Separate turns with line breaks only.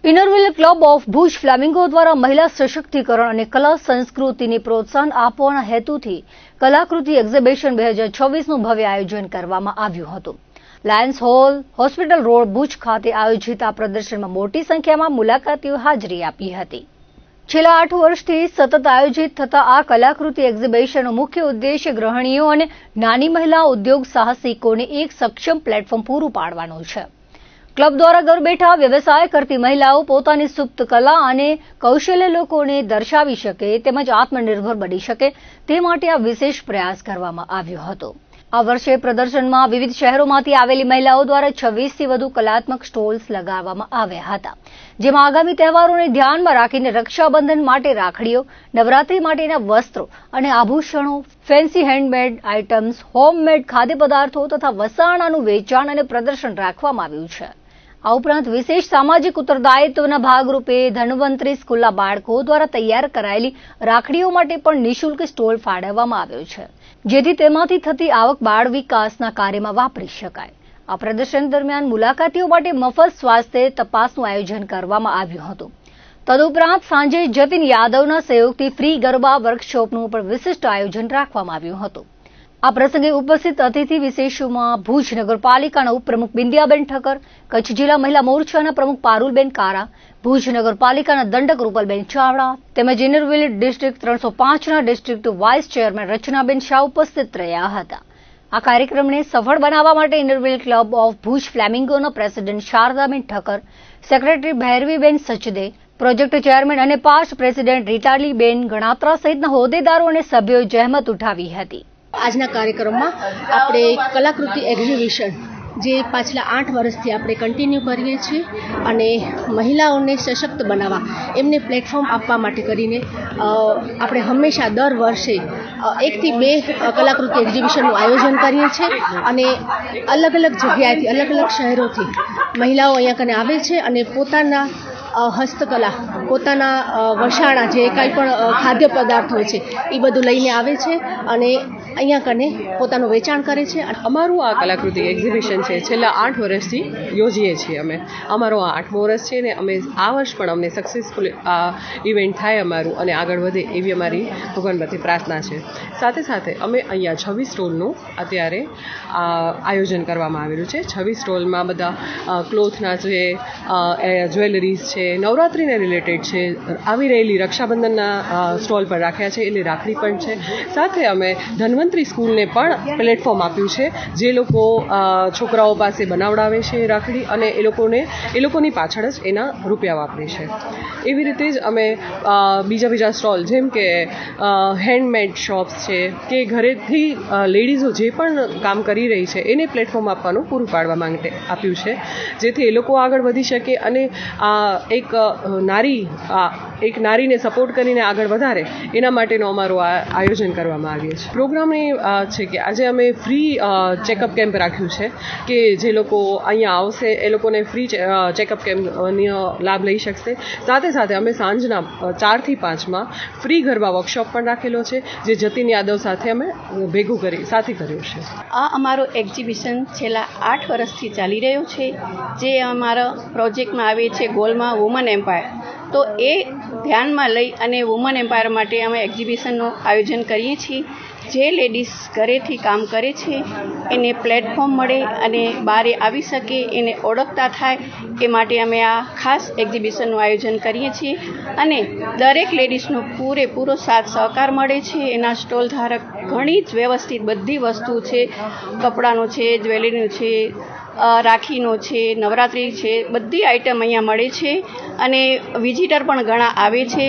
ઇનરવ્હીલ club of Bhuj flamingo દ્વારા મહિલા સશક્તિકરણ અને કલા સંસ્કૃતિને પ્રોત્સાહન આપવાના હેતુથી કલાકૃતિ એક્ઝિબિશન 2026નું ભવ્ય આયોજન કરવામાં આવ્યું હતું. Lions Hall, hospital road, Bhuj ખાતે આયોજિત આ પ્રદર્શનમાં મોટી સંખ્યામાં મુલાકાતીઓ હાજરી આપી હતી. છેલ્લા 8 વર્ષથી સતત આયોજિત થતા આ કલાકૃતિ એક્ઝિબિશનનો મુખ્ય ઉદ્દેશ્ય ગૃહિણીઓ અને નાની મહિલા ઉદ્યોગ સાહસિકોને એક સક્ષમ પ્લેટફોર્મ પૂરું પાડવાનો છે. ક્લબ દ્વારા ઘર બેઠા વ્યવસાય કરતી મહિલાઓ પોતાની સુપ્ત કલા અને કૌશલ્ય લોકોને દર્શાવી શકે તેમજ આત્મનિર્ભર બની શકે તે માટે આ વિશેષ પ્રયાસ કરવામાં આવ્યો હતો. આ વર્ષે પ્રદર્શનમાં વિવિધ શહેરોમાંથી આવેલી મહિલાઓ દ્વારા 26થી વધુ કલાત્મક સ્ટોલ્સ લગાવવામાં આવ્યા હતા, જેમાં આગામી તહેવારોને ધ્યાનમાં રાખીને રક્ષાબંધન માટે રાખડીઓ, નવરાત્રી માટેના વસ્ત્રો અને આભૂષણો, ફેન્સી હેન્ડમેડ આઇટમ્સ, હોમમેડ ખાદ્ય પદાર્થો તથા વસાણાનું વેચાણ અને પ્રદર્શન રાખવામાં આવ્યું છે. આ ઉપરાંત વિશેષ સામાજિક ઉત્તરદાયિત્વના ભાગરૂપે ધન્વંતરી સ્કૂલના બાળકો દ્વારા તૈયાર કરાયેલી રાખડીઓ માટે પણ નિઃશુલ્ક સ્ટોલ ફાળવવામાં આવ્યો છે, જેથી તેમાંથી થતી આવક બાળ વિકાસના કાર્યમાં વાપરી શકાય. આ પ્રદર્શન દરમિયાન મુલાકાતીઓ માટે મફત સ્વાસ્થ્ય તપાસનું આયોજન કરવામાં આવ્યું હતું. તદુપરાંત સાંજે જતીન યાદવના સહયોગથી ફ્રી ગરબા વર્કશોપનું પણ વિશિષ્ટ આયોજન રાખવામાં આવ્યું હતું. આ પ્રસંગે ઉપસ્થિત અતિથિ વિશેષોમાં ભુજ નગરપાલિકાના ઉપપ્રમુખ બિંદિયાબેન ઠક્કર, કચ્છ જિલ્લા મહિલા મોરચાના પ્રમુખ પારુલબેન કારા, ભુજ નગરપાલિકાના દંડક રૂપલબેન ચાવડા તેમજ ઇનરવ્હીલ ડિસ્ટ્રિક્ટ 305ના district vice chairman Rachnaben Shah ઉપસ્થિત રહ્યા હતા. આ કાર્યક્રમને સફળ બનાવવા માટે ઇનરવ્હીલ ક્લબ ઓફ ભુજ ફ્લેમિંગોના president Shardaben Thakkar, secretary Bhairaviben Sachde, project chairman અને પાસ્ટ પ્રેસિડેન્ટ રીટાલીબેન ગણાત્રા સહિતના હોદ્દેદારો અને સભ્યોએ જહેમત ઉઠાવી હતી.
આજના કાર્યક્રમમાં આપણે કલાકૃતિ એક્ઝિબિશન જે પાછલા 8 વર્ષથી આપણે કન્ટિન્યુ કરીએ છીએ અને મહિલાઓને સશક્ત બનાવવા એમને પ્લેટફોર્મ આપવા માટે કરીને આપણે હંમેશા દર વર્ષે 1 થી 2 કલાકૃતિ એક્ઝિબિશનનું આયોજન કરીએ છીએ અને અલગ અલગ જગ્યાએથી અલગ અલગ શહેરોથી મહિલાઓ અહીંયા કને આવે છે અને પોતાના હસ્તકલા, પોતાના વસાણા જે કાંઈ પણ ખાદ્ય પદાર્થ હોય છે એ બધું લઈને આવે છે અને અહીંયા કને પોતાનું વેચાણ કરે છે.
અમારું આ કલાકૃતિ એક્ઝિબિશન છે છેલ્લા 8 વર્ષથી યોજીએ છીએ અમે. અમારો આ 8મો વર્ષ છે ને અમે આ વર્ષ પણ અમને સક્સેસફુલ આ ઇવેન્ટ થાય અમારું અને આગળ વધે એવી અમારી ભગવાન પ્રત્યે પ્રાર્થના છે. સાથે સાથે અમે અહીંયા 26 સ્ટોલનું અત્યારે આયોજન કરવામાં આવેલું છે. 26 સ્ટોલમાં બધા ક્લોથના જે જ્વેલરીઝ છે, નવરાત્રિને રિલેટેડ છે, આવી રહેલી રક્ષાબંધનના સ્ટોલ પણ રાખ્યા છે, એટલે રાખડી પણ છે. સાથે અમે ધન્વંતરી સ્કૂલને પણ પ્લેટફોર્મ આપ્યું છે, જે લોકો છોકરાઓ પાસે બનાવડાવે છે રાખડી અને એ લોકોની પાછળ જ એના રૂપિયા વાપરે છે. એવી રીતે જ અમે બીજા સ્ટોલ જેમ કે હેન્ડમેડ શોપ્સ છે કે ઘરેથી લેડીઝો જે પણ કામ કરી રહી છે એને પ્લેટફોર્મ આપવાનું પૂરું પાડવા માટે આપ્યું છે, જેથી એ લોકો આગળ વધી શકે અને એક નારીને સપોર્ટ કરીને આગળ વધારે એના માટેનો અમારો આયોજન કરવામાં આવ્યું છે. પ્રોગ્રામ છે કે આજે અમે ફ્રી ચેકઅપ કેમ્પ રાખ્યું છે કે જે લોકો અહીંયા આવશે એ લોકોને ફ્રી ચેકઅપ કેમ્પનો લાભ લઈ શકશે. સાથે સાથે અમે સાંજના 4 થી 5માં ફ્રી ગરબા વર્કશોપ પણ રાખેલો છે, જે જતીન યાદવ સાથે અમે સાથે કર્યો છે.
આ અમારો એક્ઝિબિશન છેલ્લા 8 વર્ષથી ચાલી રહ્યો છે, જે અમારા પ્રોજેક્ટમાં આવે છે ગોલમાં વુમન એમ્પાયર. તો એ ધ્યાનમાં લઈ અને વુમન એમ્પાયર માટે અમે એક્ઝિબિશનનું આયોજન કરીએ છીએ. જે લેડીઝ ઘરેથી કામ કરે છે એને પ્લેટફોર્મ મળે અને બહાર આવી શકે, એને ઓળખતા થાય એ માટે અમે આ ખાસ એક્ઝિબિશનનું આયોજન કરીએ છીએ અને દરેક લેડીઝનો પૂરેપૂરો સાથ સહકાર મળે છે. એના સ્ટોલ ધારક ઘણી જ વ્યવસ્થિત બધી વસ્તુ છે, કપડાનું છે, જ્વેલરીનું છે, રાખીનો છે, નવરાત્રિ છે, બધી આઈટમ અહીંયા મળે છે અને વિઝિટર પણ ઘણા આવે છે.